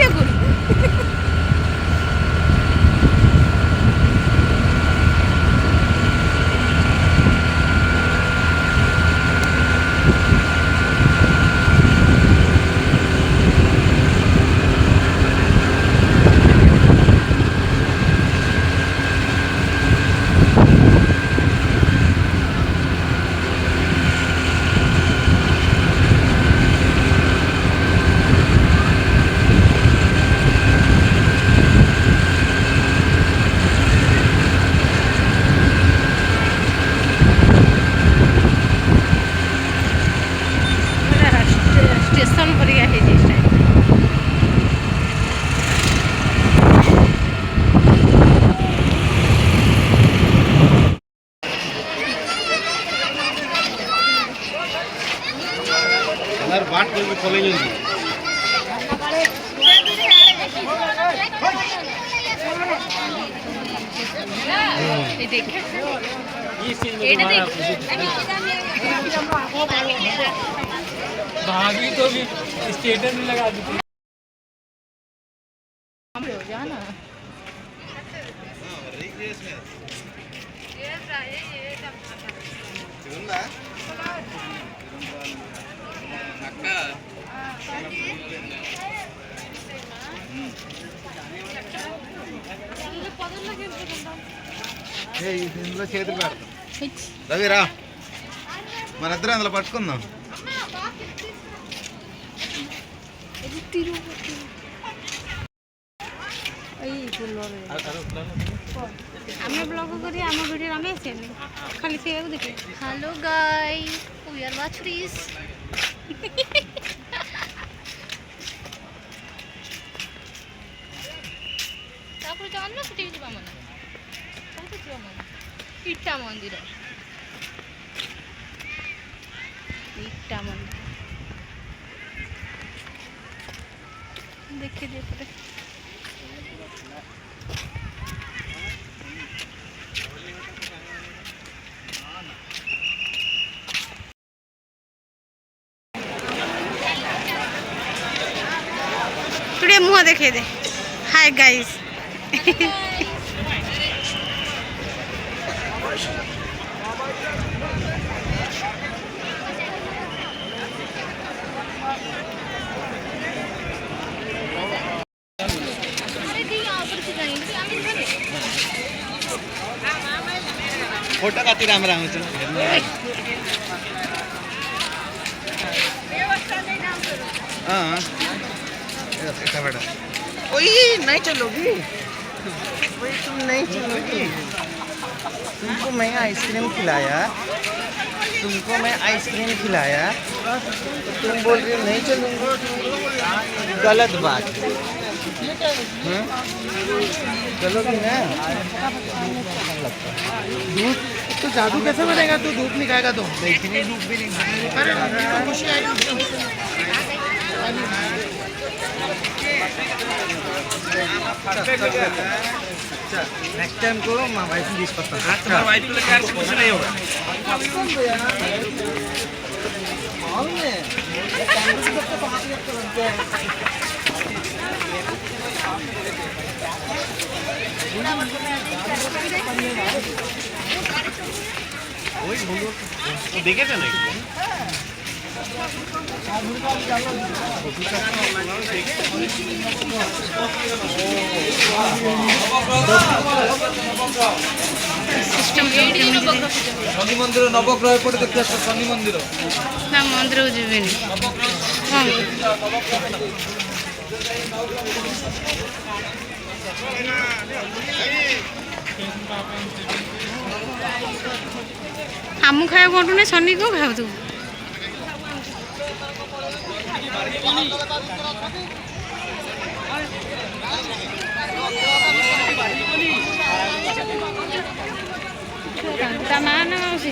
କିଏ ଗୁରୁ स्टेशन परिया है जिस टाइम यार बाट करके खोले जल्दी ये देखे ये सीन में तुम्हारा भाभी तो भी स्टेटस में लगा दी थी हो जा ना ఇందులో చేతులు పెడతాం రవిరా మనిద్దరం అందులో పట్టుకుందాం ଆମେ ବ୍ଲଗ କରି ଆମ ଭିଡ଼ିଓ ଆମେ ଆସିନି ଖାଲି ସେଇଆକୁ ଦେଖେ ହ୍ୟାଲୋ ଗାଇସ୍ वी आर वाचरीज ତାପରେ ଜାଣିନ ସେଠି ଯିବା ମନା କୋଉଠି ଯିବା ମନା ଇଟା ମନ୍ଦିର ଦେଖି ଦେଖେ टुडे मुँह देखे दे हाय गाइस फोटो कति राम्रो आउँछ ओए नहीं चलोगी ओए तुम नहीं चलोगी तुमको मैं आइसक्रीम खिलाया तो तुम बोल रही हो नहीं चलूँगी गलत बात चलोगी ना दूध तो जादू कैसे बनेगा तू धूप नहीं खाएगा तो देखने धूप भी नहीं अरे तो खुशी आई नेक्स्ट टाइम को मैं वाइफ मिस करता हूँ तुम्हारा वाइफ को लेकर कुछ नहीं होगा देखे थे नहीं शनि मंदिर नवग्रह पटे देखते शनि मंदिर ना मंदिर जीविनी ଆମକୁ ଖାଇବାକୁ ପଡ଼ୁନି ଶନି କେଉଁ ଖାଉଛୁ ତା ମା ନା ମାଉସୀ